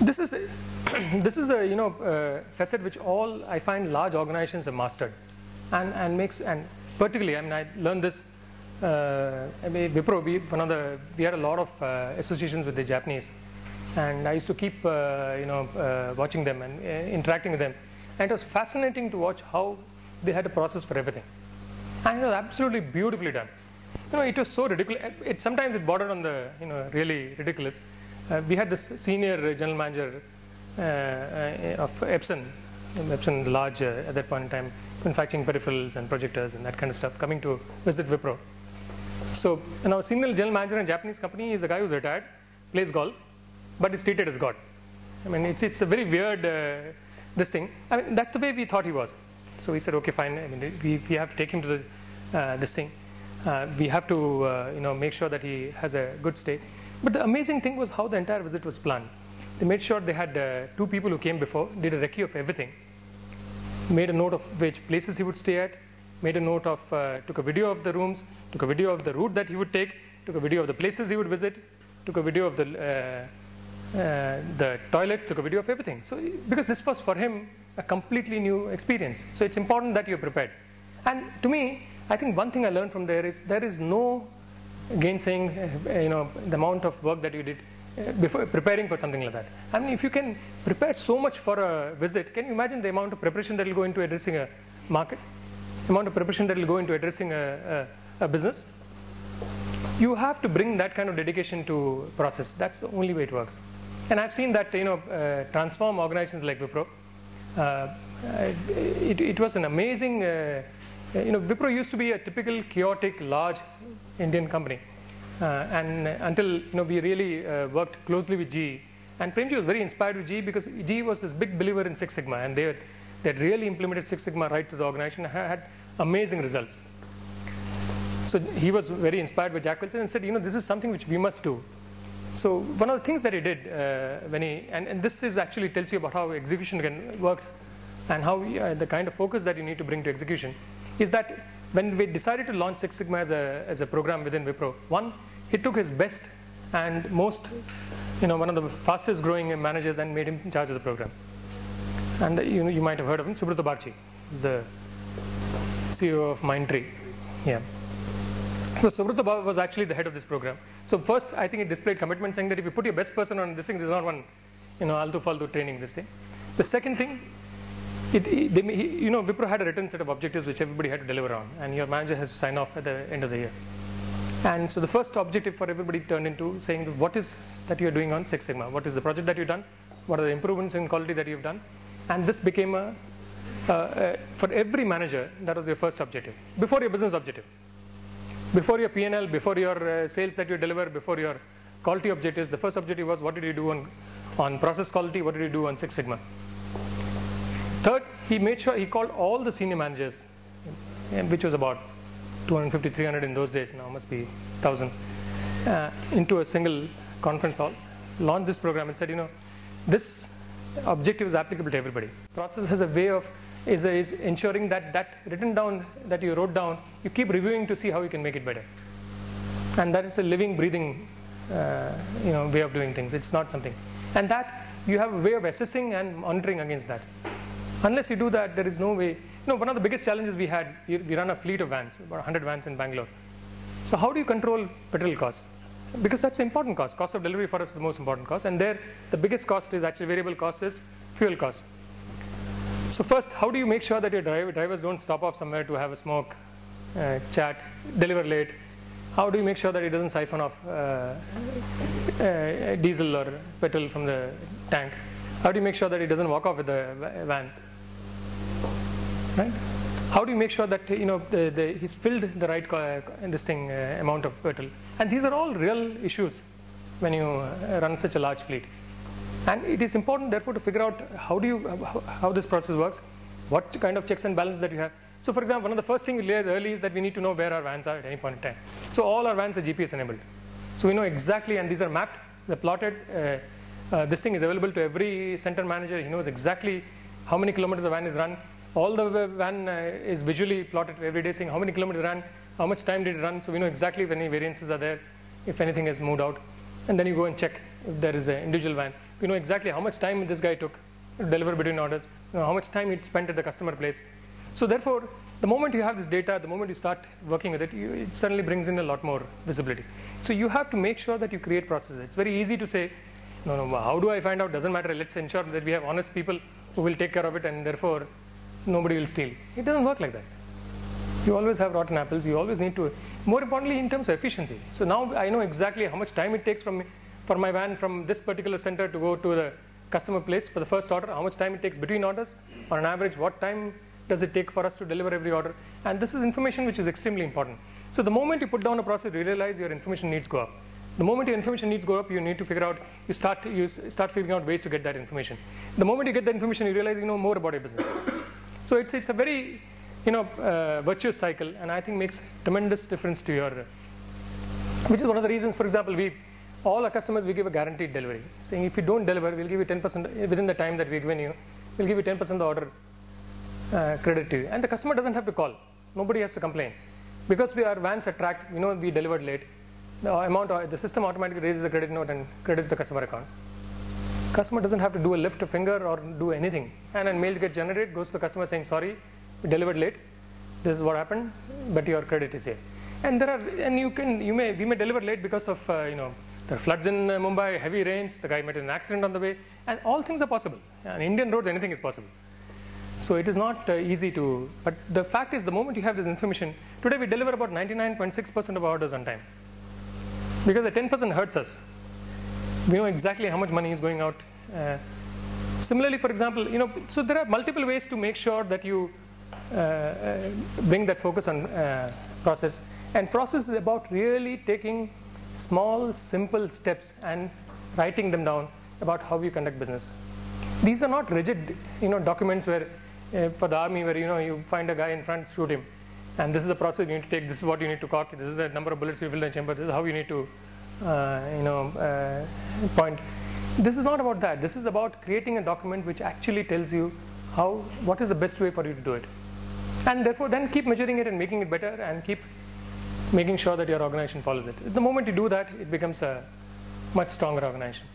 This is this is a facet which all I find large organizations have mastered, and particularly, I mean, I learned this. I mean, Wipro, we had a lot of associations with the Japanese, and I used to keep watching them and interacting with them, and it was fascinating to watch how they had a process for everything, and it was absolutely beautifully done. It was so ridiculous. Sometimes it bordered on the really ridiculous. We had this senior general manager of Epson. Epson is large at that point in time, manufacturing peripherals and projectors and that kind of stuff, coming to visit Wipro. So, our senior general manager in a Japanese company is a guy who's retired, plays golf, but is treated as God. I mean, it's a very weird this thing. I mean, that's the way we thought he was. So we said, okay, fine. I mean, we have to take him to this thing. We have to make sure that he has a good stay. But the amazing thing was how the entire visit was planned. They made sure they had 2 people who came before, did a recce of everything, made a note of which places he would stay at, made a note of, took a video of the rooms, took a video of the route that he would take, took a video of the places he would visit, took a video of the toilets, took a video of everything. So, because this was for him a completely new experience. So it's important that you're prepared. And to me, I think one thing I learned from there is no gainsaying, the amount of work that you did before preparing for something like that. I mean, if you can prepare so much for a visit, can you imagine the amount of preparation that will go into addressing a market, the amount of preparation that will go into addressing a business? You have to bring that kind of dedication to process. That's the only way it works. And I've seen that transform organizations like Wipro. It was an amazing. Wipro used to be a typical chaotic, large Indian company, and until we really worked closely with GE, and Premji was very inspired with GE because GE was this big believer in Six Sigma, and they had really implemented Six Sigma right to the organization and had amazing results. So he was very inspired by Jack Welch and said, this is something which we must do. So one of the things that he did and this is actually tells you about how execution works and how the kind of focus that you need to bring to execution, is that when we decided to launch Six Sigma as a program within Wipro, one, he took his best and most, one of the fastest growing managers and made him in charge of the program. And you might have heard of him, Subrata Barchi, who's the CEO of Mindtree. Yeah. So Subrata was actually the head of this program. So first, I think it displayed commitment, saying that if you put your best person on this thing, this is not one, alto-falto training, this thing. The second thing, Wipro had a written set of objectives which everybody had to deliver on, and your manager has to sign off at the end of the year. And so the first objective for everybody turned into saying what is that you are doing on Six Sigma, what is the project that you've done, what are the improvements in quality that you've done, and this became for every manager, that was your first objective, before your business objective, before your P&L, before your sales that you deliver, before your quality objectives. The first objective was what did you do on process quality, what did you do on Six Sigma. Third, he made sure he called all the senior managers, which was about 250, 300 in those days, now must be 1,000, into a single conference hall, launched this program and said, this objective is applicable to everybody. Process has a way of, is ensuring that written down, that you wrote down, you keep reviewing to see how you can make it better. And that is a living, breathing, way of doing things. It's not something. And that, you have a way of assessing and monitoring against that. Unless you do that, there is no way. One of the biggest challenges we had, we run a fleet of vans, about 100 vans in Bangalore. So how do you control petrol costs? Because that's an important cost. Cost of delivery for us is the most important cost. And there, the biggest cost is actually variable cost is fuel cost. So first, how do you make sure that your drivers don't stop off somewhere to have a smoke, chat, deliver late? How do you make sure that it doesn't siphon off diesel or petrol from the tank? How do you make sure that it doesn't walk off with the van? Right? How do you make sure that he's filled the right amount of petrol? And these are all real issues when you run such a large fleet. And it is important, therefore, to figure out how this process works, what kind of checks and balances that you have. So, for example, one of the first things we realized early is that we need to know where our vans are at any point in time. So all our vans are GPS enabled. So we know exactly, and these are mapped, they're plotted. This thing is available to every center manager. He knows exactly how many kilometers the van is run. All the van is visually plotted every day, saying how many kilometers ran, how much time did it run. So we know exactly if any variances are there, if anything has moved out. And then you go and check if there is an individual van, we know exactly how much time this guy took to deliver between orders, how much time he spent at the customer place. So therefore, the moment you have this data, the moment you start working with it, it suddenly brings in a lot more visibility. So you have to make sure that you create processes. It's very easy to say, no, how do I find out? Doesn't matter. Let's ensure that we have honest people who will take care of it, and therefore nobody will steal. It doesn't work like that. You always have rotten apples. You always need to, more importantly, in terms of efficiency. So now I know exactly how much time it takes for my van from this particular center to go to the customer place for the first order, how much time it takes between orders, or on average, what time does it take for us to deliver every order. And this is information which is extremely important. So the moment you put down a process, you realize your information needs go up. The moment your information needs go up, you need to figure out, you start figuring out ways to get that information. The moment you get that information, you realize you know more about your business. So it's a very virtuous cycle, and I think makes tremendous difference to your, which is one of the reasons, for example, all our customers, we give a guaranteed delivery, saying if you don't deliver, we'll give you 10% within the time that we've given you, we'll give you 10% of the order credit to you. And the customer doesn't have to call. Nobody has to complain. Because our vans are tracked, we delivered late, the system automatically raises the credit note and credits the customer account. Customer doesn't have to do a lift a finger or do anything. And a mail gets generated, goes to the customer saying, sorry, we delivered late, this is what happened, but your credit is here. And we may deliver late because of, there are floods in Mumbai, heavy rains, the guy met an accident on the way, and all things are possible. On Indian roads, anything is possible. So it is not easy to, but the fact is the moment you have this information, today we deliver about 99.6% of our orders on time. Because the 10% hurts us. We know exactly how much money is going out. Similarly, for example, so there are multiple ways to make sure that you bring that focus on process. And process is about really taking small, simple steps and writing them down about how you conduct business. These are not rigid, documents where for the army where you find a guy in front, shoot him, and this is the process you need to take. This is what you need to cock. This is the number of bullets you fill in the chamber. This is how you need to, point. This is not about that. This is about creating a document which actually tells you what is the best way for you to do it, and therefore then keep measuring it and making it better, and keep making sure that your organization follows it. The moment you do that, it becomes a much stronger organization.